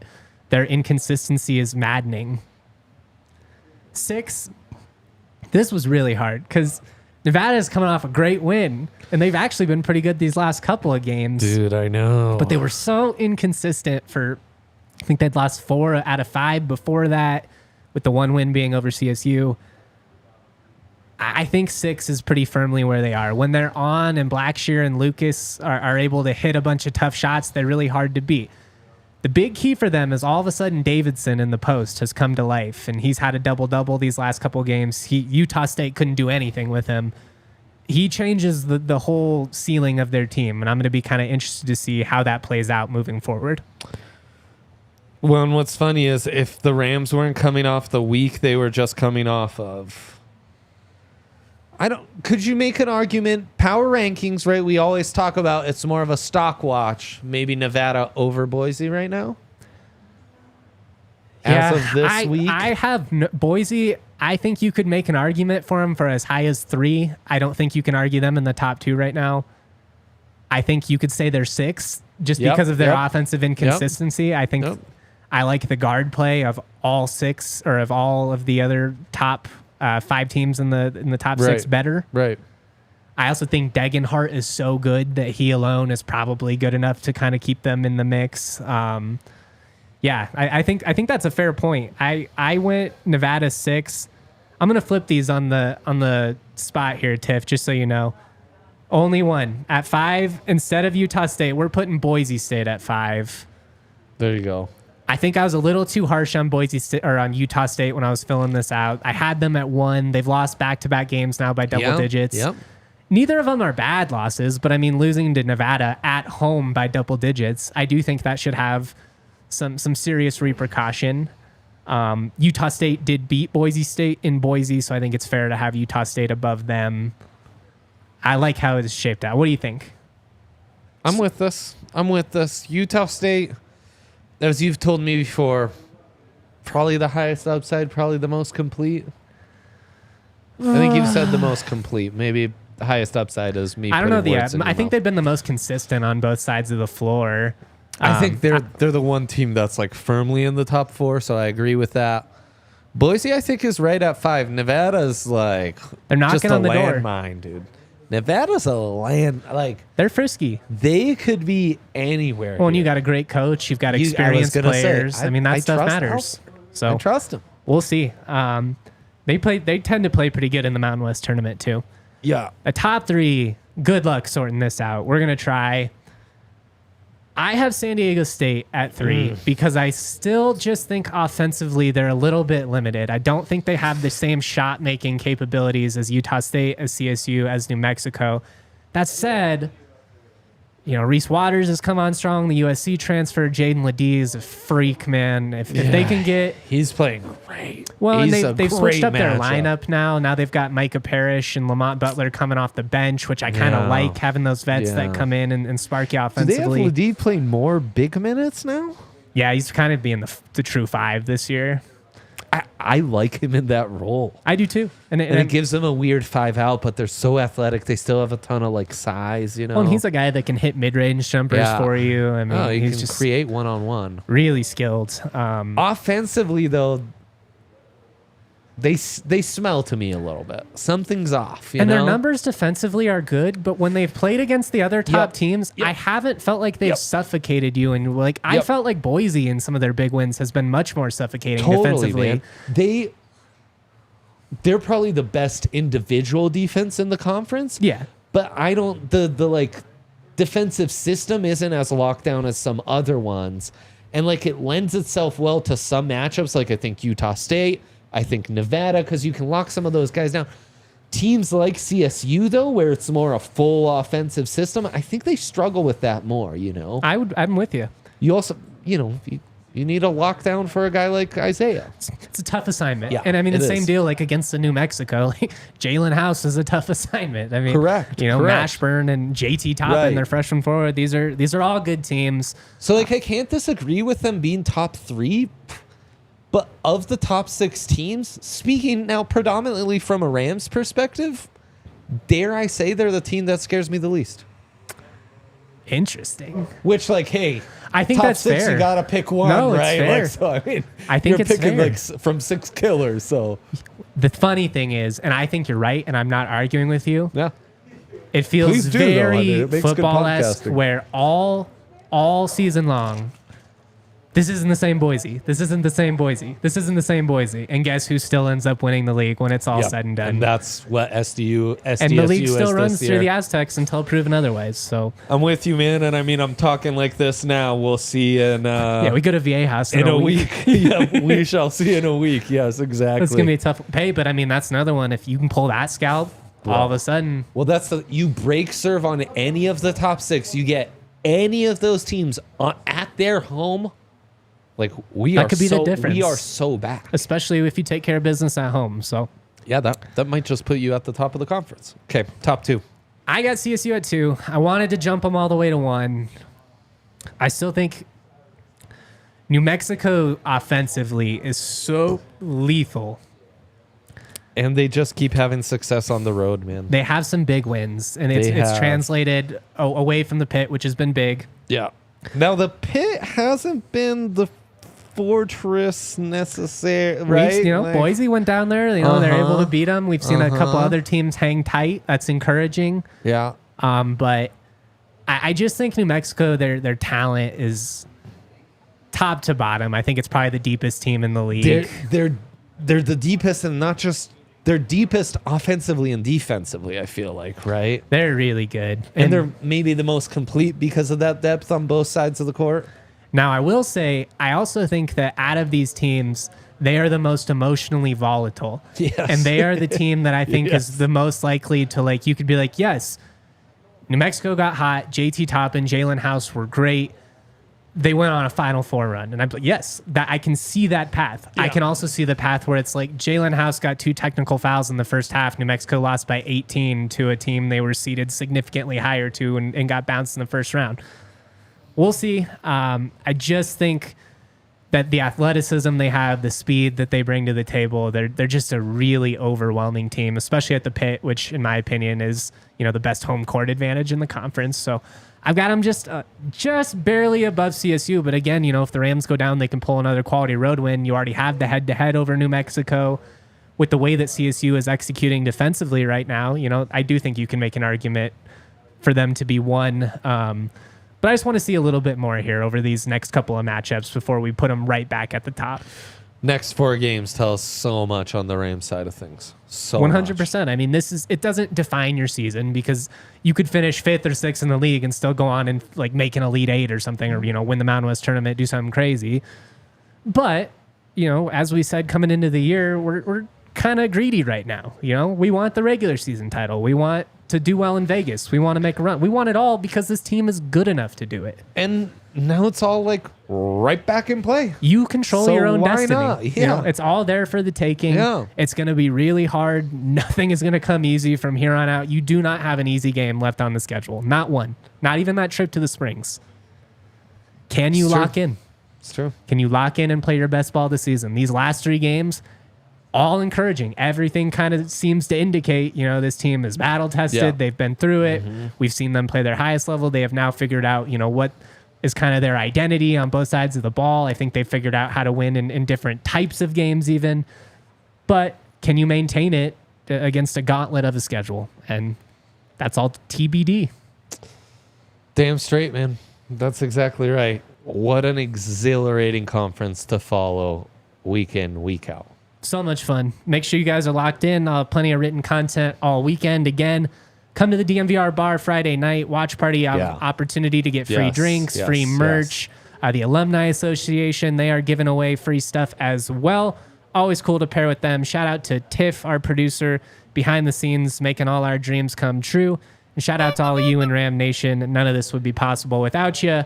their inconsistency is maddening. 6, this was really hard because Nevada is coming off a great win, and they've actually been pretty good these last couple of games. Dude, I know. But they were so inconsistent I think they'd lost 4 out of 5 before that, with the 1 win being over CSU. I think 6 is pretty firmly where they are. When they're on and Blackshear and Lucas are able to hit a bunch of tough shots, they're really hard to beat. The big key for them is all of a sudden Davidson in the post has come to life, and he's had a double-double these last couple of games. Utah State couldn't do anything with him. He changes the whole ceiling of their team, and I'm going to be kind of interested to see how that plays out moving forward. Well, and what's funny is if the Rams weren't coming off the week they were just coming off of, could you make an argument? Power rankings, right? We always talk about it's more of a stock watch. Maybe Nevada over Boise right now? As of this week? I have Boise. I think you could make an argument for them for as high as 3. I don't think you can argue them in the top 2 right now. I think you could say they're 6 just because of their offensive inconsistency. I think I like the guard play of all 6 or of all of the other top 5 teams in the top 6 better. Right. I also think Degenhart is so good that he alone is probably good enough to kind of keep them in the mix. I think that's a fair point. I went Nevada 6. I'm gonna flip these on the spot here, Tiff, just so you know. Only one. At 5, instead of Utah State, we're putting Boise State at 5. There you go. I think I was a little too harsh on Boise State or on Utah State when I was filling this out. I had them at 1. They've lost back-to-back games now by double digits. Yep. Neither of them are bad losses, but I mean, losing to Nevada at home by double digits, I do think that should have some serious repercussion. Utah State did beat Boise State in Boise, so I think it's fair to have Utah State above them. I like how it is shaped out. What do you think? I'm with this. Utah State, as you've told me before, probably the highest upside, probably the most complete. I think you've said the most complete. Maybe the highest upside is me. I don't know. I think they've been the most consistent on both sides of the floor. I think they're the one team that's like firmly in the top 4, so I agree with that. Boise, I think, is right at 5. Nevada's like they're knocking just a on the door. landmine, dude. Nevada's a land they're frisky. They could be anywhere. Well, and you got a great coach. You've got experienced players. I mean, that stuff matters. So I trust them. We'll see. They tend to play pretty good in the Mountain West tournament too. Yeah. A top 3. Good luck sorting this out. We're gonna try. I have San Diego State at 3 because I still just think offensively they're a little bit limited. I don't think they have the same shot-making capabilities as Utah State, as CSU, as New Mexico. That said, Reese Waters has come on strong. The USC transfer, Jaden Ledee, is a freak, man. If they can get... He's playing great. Well, and they've switched up their lineup now. Now they've got Micah Parrish and Lamont Butler coming off the bench, which I kind of like, having those vets that come in and spark you offensively. Do they have Ledee playing more big minutes now? Yeah, he's kind of being the true 5 this year. I like him in that role. I do too. And it gives them a weird 5 out, but they're so athletic. They still have a ton of size, Well, and he's a guy that can hit mid-range jumpers for you. I mean, he he's can just create one-on-one. Really skilled. Offensively, though, they smell to me a little bit. Something's off. And their numbers defensively are good, but when they've played against the other top teams, I haven't felt like they've suffocated you. And I felt like Boise in some of their big wins has been much more suffocating defensively. Man. They're probably the best individual defense in the conference. Yeah. But I don't the defensive system isn't as locked down as some other ones. And it lends itself well to some matchups, I think Utah State, I think Nevada, because you can lock some of those guys down. Teams like CSU, though, where it's more a full offensive system, I think they struggle with that more, I'm with you. You also, you need a lockdown for a guy like Isaiah. It's a tough assignment. Yeah, and I mean, the same deal against the New Mexico. Jalen House is a tough assignment. I mean, correct. Mashburn and JT Toppin, their freshman forward. These are all good teams. So, I can't disagree with them being top 3. But of the top 6 teams, speaking now predominantly from a Rams perspective, dare I say they're the team that scares me the least. Interesting. Which, hey, I think top that's 6, fair. You gotta pick one, right? It's fair. I think you're it's picking fair. From 6 killers. So the funny thing is, and I think you're right, and I'm not arguing with you. Yeah, it feels very makes football-esque, where all season long. This isn't the same Boise. This isn't the same Boise. This isn't the same Boise. And guess who still ends up winning the league when it's all said and done? And that's what SDSU and the league still runs through through the Aztecs until proven otherwise. So I'm with you, man. And I mean, I'm talking like this now. We'll see in we go to Viejas in a week. Yeah, we shall see in a week. Yes, exactly. It's gonna be a tough pay, but I mean, that's another one. If you can pull that scalp, all of a sudden, well, you break serve on any of the top 6. You get any of those teams at their home. We are so back. Especially if you take care of business at home. So yeah, that might just put you at the top of the conference. Okay, top 2. I got CSU at 2. I wanted to jump them all the way to 1. I still think New Mexico offensively is so lethal. And they just keep having success on the road, man. They have some big wins, and it's translated away from the pit, which has been big. Yeah. Now, the pit hasn't been the fortress necessary, right? Boise went down there. They're able to beat them. We've seen a couple other teams hang tight. That's encouraging. Yeah. But I just think New Mexico, their talent is top to bottom. I think it's probably the deepest team in the league. They're the deepest, and not just they're deepest offensively and defensively, I feel like, right? They're really good. And they're maybe the most complete because of that depth on both sides of the court. Now, I will say, I also think that out of these teams, they are the most emotionally volatile. Yes. And they are the team that I think Yes. is the most likely to, like, you could be like, yes, New Mexico got hot. JT Toppin, Jalen House were great. They went on a Final Four run. And I'm like, yes, that I can see that path. Yeah. I can also see the path where it's like Jalen House got 2 technical fouls in the first half. New Mexico lost by 18 to a team they were seeded significantly higher to and got bounced in the first round. We'll see. I just think that the athleticism they have, the speed that they bring to the table, they're just a really overwhelming team, especially at the pit, which in my opinion is, the best home court advantage in the conference. So I've got them just barely above CSU. But again, if the Rams go down, they can pull another quality road win. You already have the head-to-head over New Mexico. With the way that CSU is executing defensively right now, I do think you can make an argument for them to be one. But I just want to see a little bit more here over these next couple of matchups before we put them right back at the top. Next 4 games tell us so much on the Rams side of things. So 100%. I mean, it doesn't define your season because you could finish 5th or 6th in the league and still go on and like make an Elite 8 or something, or win the Mountain West tournament, do something crazy. But as we said coming into the year, we're kind of greedy right now. We want the regular season title. We want to do well in Vegas. We want to make a run. We want it all because this team is good enough to do it. And now it's all like right back in play. You control your own why destiny. not? Yeah. It's all there for the taking. Yeah. It's going to be really hard. Nothing is going to come easy from here on out. You do not have an easy game left on the schedule. Not one. Not even that trip to the Springs. Can you lock in? It's true. Can you lock in and play your best ball this season? These last 3 games, all encouraging. Everything kind of seems to indicate, this team is battle tested. Yeah. They've been through it. Mm-hmm. We've seen them play their highest level. They have now figured out, what is kind of their identity on both sides of the ball. I think they've figured out how to win in different types of games even. But can you maintain it against a gauntlet of a schedule? And that's all TBD. Damn straight, man. That's exactly right. What an exhilarating conference to follow week in, week out. So much fun. Make sure you guys are locked in. Plenty of written content all weekend. Again, come to the DNVR bar Friday night. Watch party. Opportunity to get free drinks, free merch. The Alumni Association, they are giving away free stuff as well. Always cool to pair with them. Shout out to Tiff, our producer, behind the scenes, making all our dreams come true. And shout out to all of you in Ram Nation. None of this would be possible without you.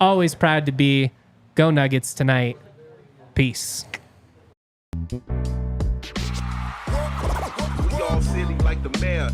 Always proud to be. Go Nuggets tonight. Peace. We all silly like the mayor.